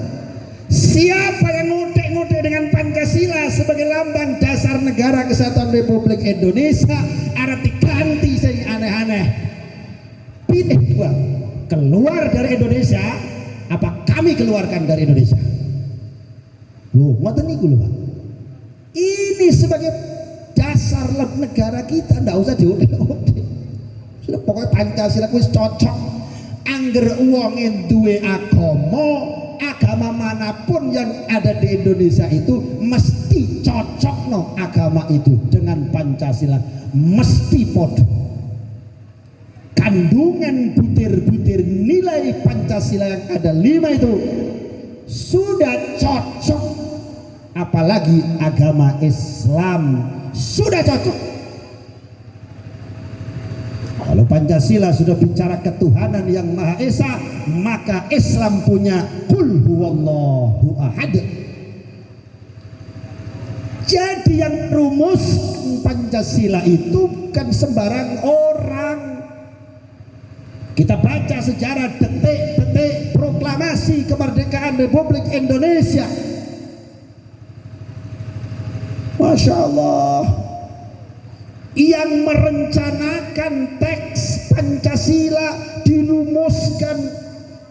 Siapa yang ngotek-ngotek dengan Pancasila sebagai lambang dasar negara kesatuan Republik Indonesia, arep diganti sing aneh-aneh. Pilih dua. Keluar dari Indonesia apa kami keluarkan dari Indonesia? Loh, ngoten niku lho, Pak. Ini sebagai dasar negara kita, ndak usah diodek-odek. Sudah pokoknya Pancasila wis cocok. Angger wong duwe agama manapun yang ada di Indonesia itu mesti cocok no agama itu dengan Pancasila, mesti podo. Kandungan butir-butir nilai Pancasila yang ada 5 itu sudah cocok, apalagi agama Islam sudah cocok. Kalau Pancasila sudah bicara ketuhanan yang Maha Esa, maka Islam punya qul huwallahu ahad. Jadi yang rumus Pancasila itu bukan sembarang orang. Kita baca sejarah detik-detik proklamasi kemerdekaan Republik Indonesia. Masya Allah, yang merencanakan teks Pancasila dirumuskan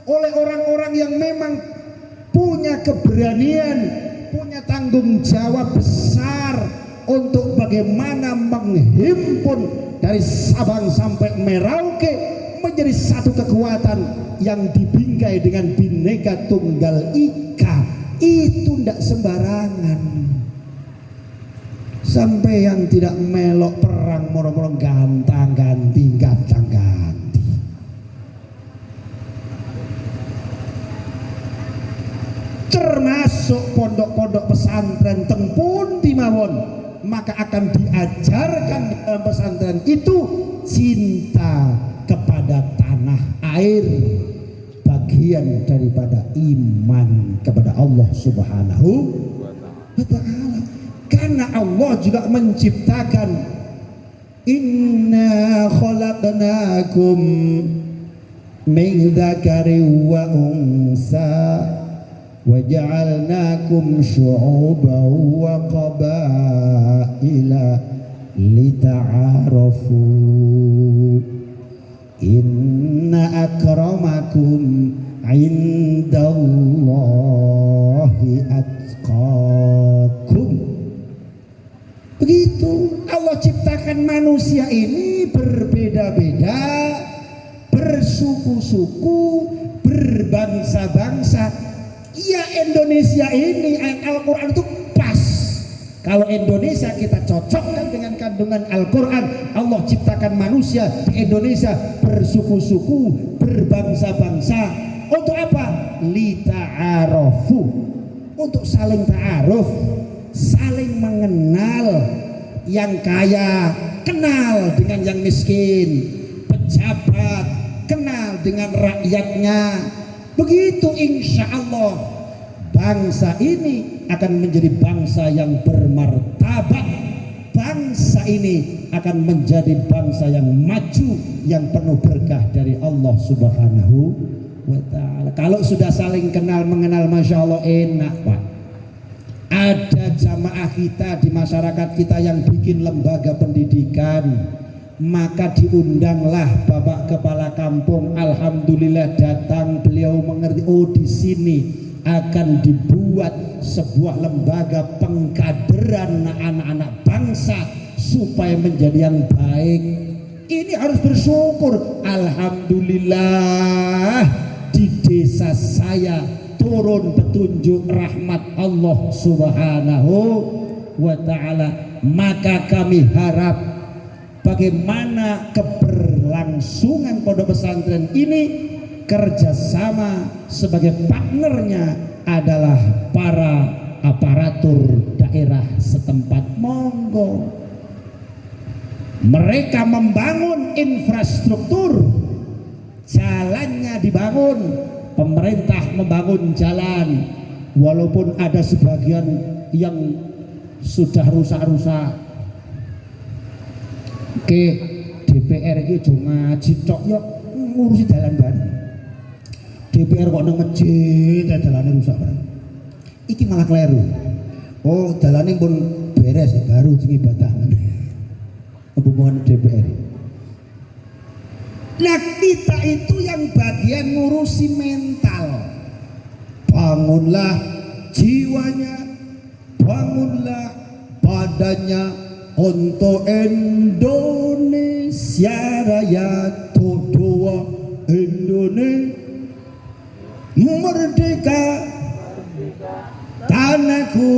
oleh orang-orang yang memang punya keberanian, punya tanggung jawab besar untuk bagaimana menghimpun dari Sabang sampai Merauke menjadi satu kekuatan yang dibingkai dengan Bhinneka Tunggal Ika. Itu tidak sembarangan. Sampai yang tidak melok perang moro-moro gantang-ganti. Termasuk pondok-pondok pesantren teng pundi mawon, maka akan diajarkan di dalam pesantren itu cinta kepada tanah air, bagian daripada iman kepada Allah Subhanahu wa ta'ala. Karena Allah juga menciptakan, inna khalaqnakum min dzakarin wa unsa wa ja'alnakum syu'uban wa qabaila lita'arafu inna akramakum indallahi atqakum. Begitu Allah ciptakan manusia ini berbeda-beda, bersuku-suku, berbangsa-bangsa. Ya, Indonesia ini ayat Al-Quran itu pas. Kalau Indonesia kita cocokkan dengan kandungan Al-Quran, Allah ciptakan manusia di Indonesia bersuku-suku, berbangsa-bangsa. Untuk apa? Lita'arafu, untuk saling ta'aruf, saling mengenal. Yang kaya kenal dengan yang miskin, pejabat kenal dengan rakyatnya. Begitu insya Allah bangsa ini akan menjadi bangsa yang bermartabat. Bangsa ini akan menjadi bangsa yang maju, yang penuh berkah dari Allah Subhanahu wa ta'ala. Kalau sudah saling kenal mengenal, masya Allah enak Pak. Ada jamaah kita di masyarakat kita yang bikin lembaga pendidikan, maka diundanglah Bapak Kepala Kampung. Alhamdulillah datang, beliau mengerti, oh di sini akan dibuat sebuah lembaga pengkaderan anak-anak bangsa supaya menjadi yang baik. Ini harus bersyukur. Alhamdulillah di desa saya turun petunjuk rahmat Allah Subhanahu wa ta'ala. Maka kami harap bagaimana keberlangsungan pondok pesantren ini, kerjasama sebagai partnernya adalah para aparatur daerah setempat. Monggo mereka membangun infrastruktur, jalannya dibangun, pemerintah membangun jalan, walaupun ada sebagian yang sudah rusak-rusak. Oke, DPR ini cuma ngaji tok yo ngurusi jalan bareng. DPR kok nang masjid jalannya rusak bareng. Iki malah keliru. Oh, jalannya pun beres baru ibadah. Hubungan DPR. Nah, kita itu yang bagian ngurusi mental. Bangunlah jiwanya, bangunlah badannya untuk Indonesia Raya. Doa Indonesia merdeka, tanahku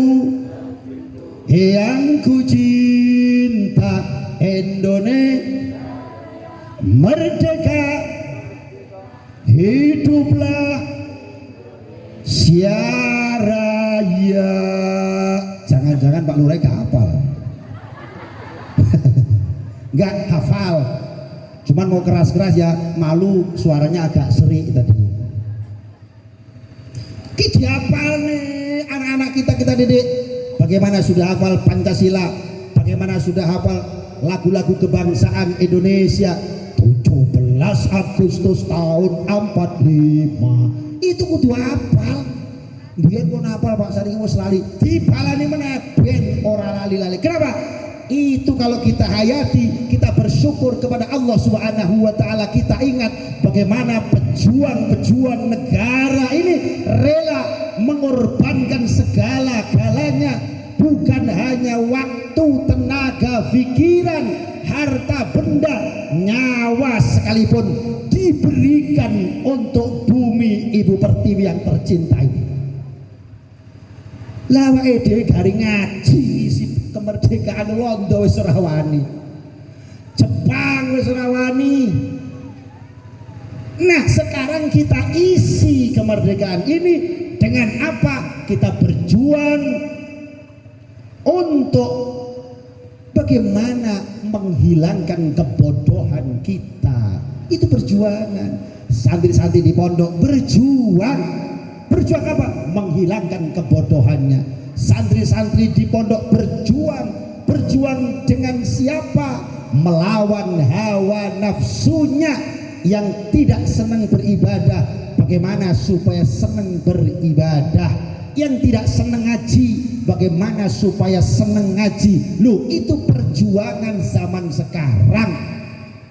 yang ku cinta. Indonesia merdeka, hiduplah Syaraya. Jangan-jangan Pak Lurah gak hafal. Gak hafal. Cuman mau keras-keras ya malu, suaranya agak serik tadi. Kita hafal nih anak-anak kita didik. Bagaimana sudah hafal Pancasila, bagaimana sudah hafal lagu-lagu kebangsaan Indonesia. 17 Agustus tahun 45 itu kudu hafal. Biar pun hafal Pak Sari wis lali, dipalani meneh ben ora lali-lali. Kenapa? Itu kalau kita hayati, kita bersyukur kepada Allah Subhanahu wa taala, kita ingat bagaimana pejuang-pejuang negara ini rela mengorbankan segala-galanya, bukan hanya waktu, tenaga, pikiran, harta benda, nyawa sekalipun diberikan untuk bumi Ibu Pertiwi yang tercinta ini. Lawa dhewe garing ngaji isi kemerdekaan Londo wis ora wani. Jepang wis ora wani. Nah, sekarang kita isi kemerdekaan ini dengan apa? Kita berjuang untuk bagaimana menghilangkan kebodohan kita. Itu perjuangan. Santri-santri di pondok berjuang. Berjuang apa? Menghilangkan kebodohannya. Santri-santri di pondok berjuang dengan siapa? Melawan hawa nafsunya yang tidak senang beribadah. Bagaimana supaya senang beribadah? Yang tidak senang ngaji, bagaimana supaya senang ngaji? Loh, itu perjuangan zaman sekarang.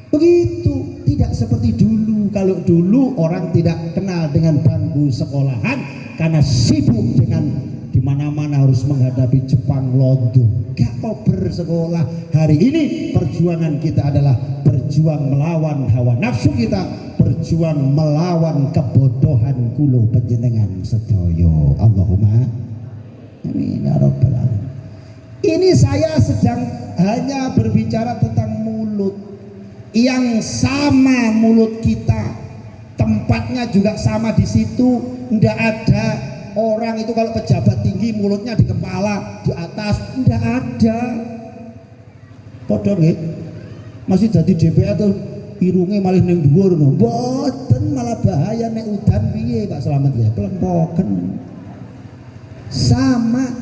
Begitu, tidak seperti dulu. Kalau dulu orang tidak kenal dengan bangku sekolahan karena sibuk dengan di mana-mana harus menghadapi Jepang Londo. Gak mau bersekolah. Hari ini perjuangan kita adalah berjuang melawan hawa nafsu kita, berjuang melawan kebodohan kulo panjenengan sedoyo. Allahumma amin ya rabbal alamin. Ini saya sedang hanya berbicara tentang mulut. Yang sama mulut kita, tempatnya juga sama di situ. Ndak ada orang itu kalau pejabat tinggi mulutnya di kepala, di atas, ndak ada. Podho nggih. Masih jadi DPR tuh irunge malih ning dhuwur no. Mboten, malah bahaya nek udan piye Pak Slamet ya. Pelempoken. Sama.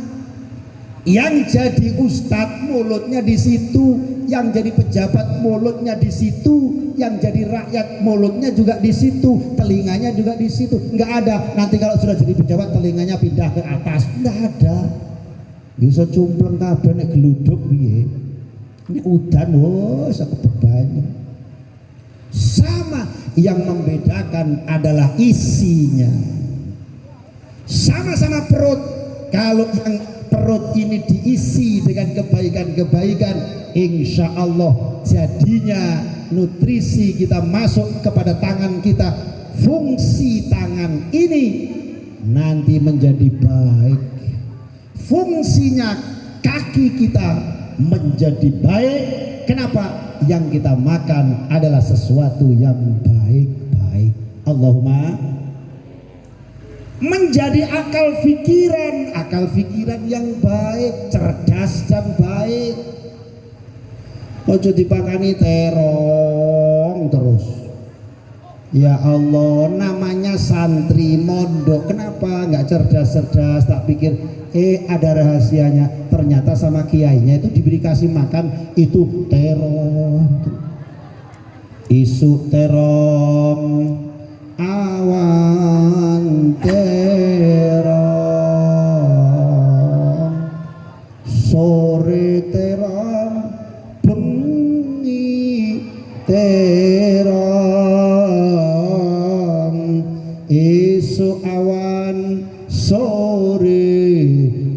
Yang jadi ustadz mulutnya di situ, yang jadi pejabat mulutnya di situ, yang jadi rakyat mulutnya juga di situ, telinganya juga di situ. Nggak ada nanti kalau sudah jadi pejabat telinganya pindah ke atas, nggak ada. Bisa cumpleng kabeh nek geluduk piye. Ini udan wes kebebannya. Sama, yang membedakan adalah isinya. Sama-sama perut. Kalau yang perut ini diisi dengan kebaikan-kebaikan, insya Allah jadinya nutrisi kita masuk kepada tangan kita. Fungsi tangan ini nanti menjadi baik. Fungsinya kaki kita menjadi baik. Kenapa? Yang kita makan adalah sesuatu yang baik-baik. Allahumma menjadi akal pikiran yang baik, cerdas dan baik. Ojo dipakani terong terus. Ya Allah, namanya santri mondok, kenapa nggak cerdas-cerdas? Tak pikir ada rahasianya. Ternyata sama kiainya itu diberi kasih makan itu terong. Isu terong, awan terong, sore terong, bengi terong, esuk awan, sore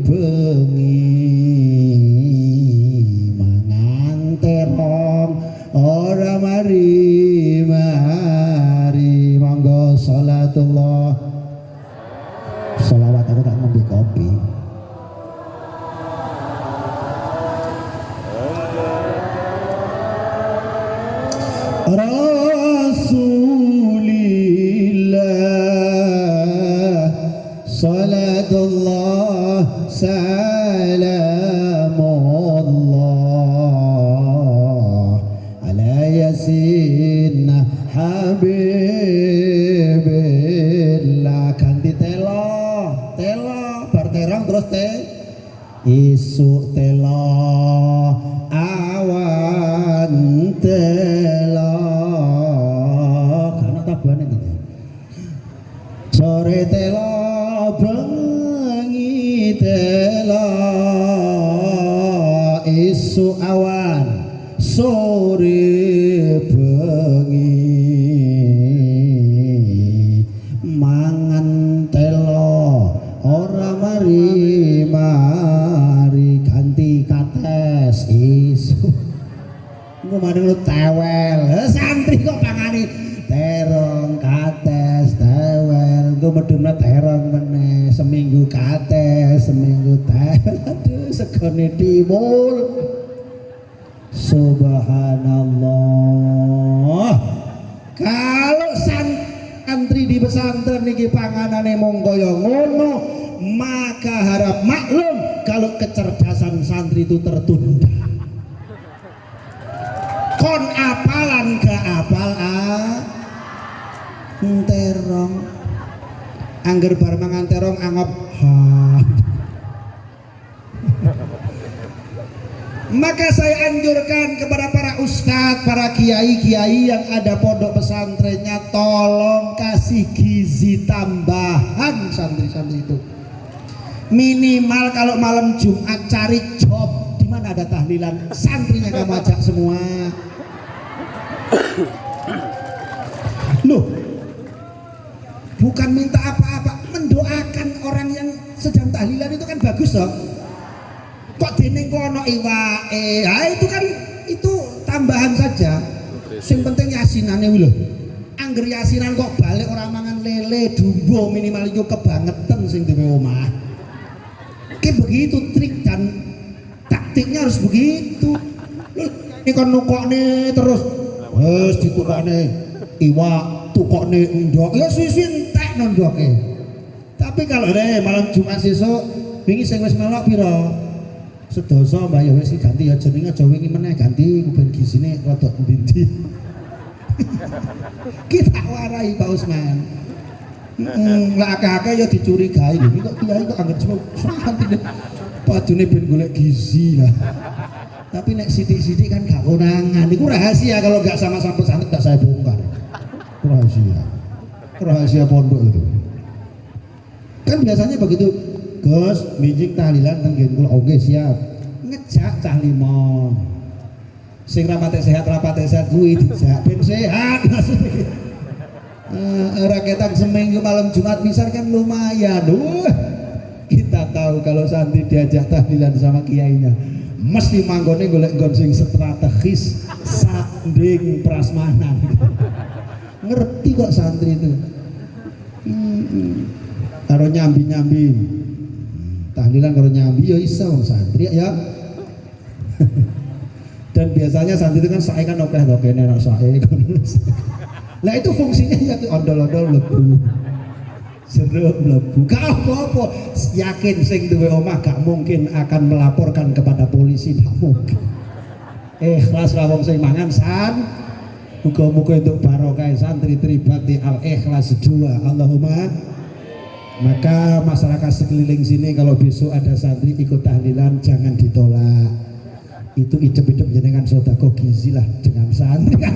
bengi, mangan terong, ora mari monggo salatullah bela ganti telo bar terong terus isuk telo awan telo karena tabuhannya gitu sore telo bengi telo isuk awan sore bengi mangan telo ora mari ganti kates isu engko madeng lu tewel santri kok pangani terong kates tewel engko medhuna terong meneh seminggu kates seminggu tewel aduh segone timbul subhanallah. Kalau santri di pesantren niki panganane mung kaya ngono, maka harap maklum kalau kecerdasan santri itu tertunda. Kon apalan gak apal terong. Angger bar mangan terong anggap Maka saya anjurkan kepada para ustadz, para kiai-kiai yang ada pondok pesantrennya, tolong kasih gizi tambahan santri-santri itu. Minimal kalau malam Jumat cari job, di mana ada tahlilan, santrinya kamu ajak semua. Loh, bukan minta apa-apa, mendoakan orang yang sedang tahlilan itu kan bagus loh. Kok dene kono iwake, itu kan itu tambahan saja. Sing penting yasinane kuwi lho. Angger yasinan kok balik orang mangan lele dumbo minimal iku kebangetan sing dhewe omah. Ki begitu trik dan taktiknya harus begitu. Ini kon nukokne terus wis ditukokne iwak, tukokne ndok. Ya suwi-suwi entek nondoke. Tapi kalau malam Jumat sesuk wingi sing wis melok pira? Sedoso mbak ya wis ganti ya jenenge aja wingi meneh ganti ben gizine rada ndi. Kita warai Pak Usman. Lah akeh-akeh ya dicurigai lho kok kiai kok anggere santri padune ben golek gizi lah. Tapi nek sithik-sithik kan gak konangan. Iku rahasia kalau gak sama santri gak saya bongkar. Rahasia. Rahasia pondok itu. Kan biasanya begitu. Gus, mijing tahlilan tenggen kula oke siap. Ngejak cah limo. Sing rapate sehat kuwi dijak ben sehat maksudnya. Ora ketak seminggu malam Jumat misal kan lumayan. Kita tahu kalau santri diajak tahlilan sama kiainya mesti manggone golek nggon sing strategis sanding prasmanan. Ngerti kok santri itu. Karo nyambi-nyambi. Tahlilan kalau nyambi ya iso santri ya. Dan biasanya santri itu kan sae kan okeh to kene nek sae. Lah itu fungsinya ya ondol-ondol mlebu. Jeruk mlebu. Gak apa-apa. Yakin sing duwe omah gak mungkin akan melaporkan kepada polisi, gak mungkin. Ikhlas ra wong sing mangan san. Muga-muga untuk barokah santri Tribati Al Ikhlas 2. Allahumma. Maka masyarakat sekeliling sini kalau besok ada santri ikut tahlilan jangan ditolak. Itu icep-icep jenengan sodako gizi lah dengan santri kan.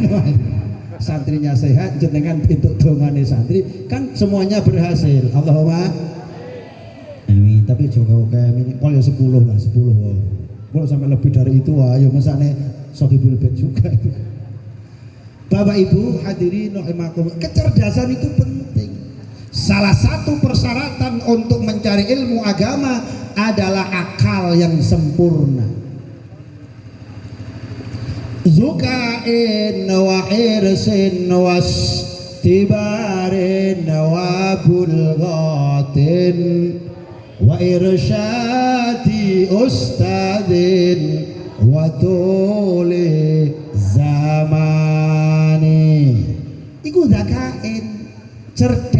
Santrinya sehat jenengan untuk dongane santri kan semuanya berhasil. Allahumma amin. Tapi juga kayak minimal ya 10 lah 10. Kalau sampai lebih dari itu ayo mesane sohibul bed juga. Bapak Ibu hadirin rahimakumullah, kecerdasan itu penting. Salah satu persyaratan untuk mencari ilmu agama adalah akal yang sempurna. Zukain wa hirsin wastibarin wa bulghatin wa irsyadi ustadin wa tuli zamani. Iku zakain cerdas.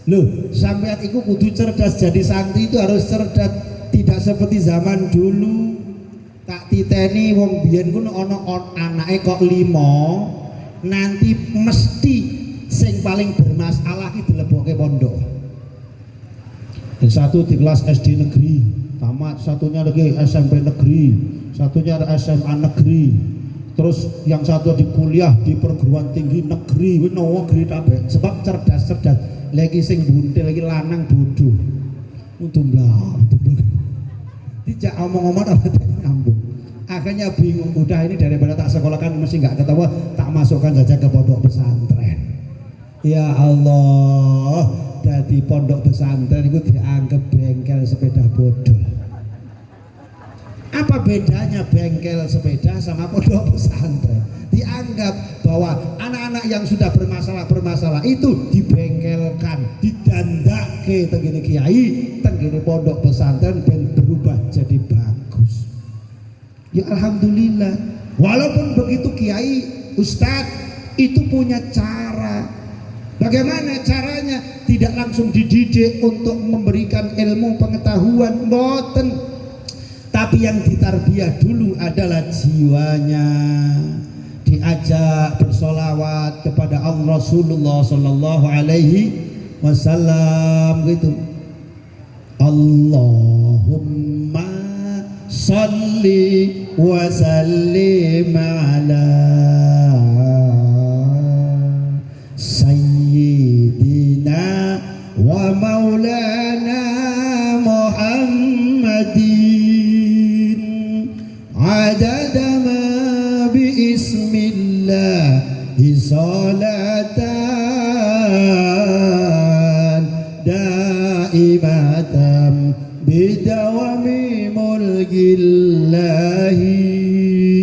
Loh, sampean iku kudu cerdas. Jadi santri itu harus cerdas, tidak seperti zaman dulu. Tak titeni wong biyen ku ana anake kok 5, nanti mesti sing paling bermasalah iki dilebokke pondok. Yang satu di kelas SD negeri tamat, satunya lagi SMP negeri, satunya ada SMA negeri, terus yang satu di kuliah di perguruan tinggi negeri, negeri kabeh. Sebab cerdas-cerdas, lagi sing buntil lagi lanang bodoh. Untung lah, tidak omong-omong apa nyambung. Akhirnya bingung, udah ini daripada tak sekolahkan mesti nggak ketawa, tak masukkan saja ke pondok pesantren. Ya Allah, dari pondok pesantren itu dianggap bengkel sepeda bodol. Apa bedanya bengkel sepeda sama pondok pesantren? Dianggap bahwa anak-anak yang sudah bermasalah itu dibengkelkan, didandake tenggene kiai, tenggene pondok pesantren ben berubah jadi bagus. Ya alhamdulillah. Walaupun begitu kiai, ustadz itu punya cara. Bagaimana caranya? Tidak langsung dididik untuk memberikan ilmu pengetahuan, mboten. Tapi yang ditarbiyah dulu adalah jiwanya. Diajak bersolawat kepada Allah Rasulullah Sallallahu Alaihi Wasallam gitu. Allahumma salli wa sallim ala sayyidina wa maulana Muhammadin adada ma biismillahi salatan daimatan bidawami mulkillah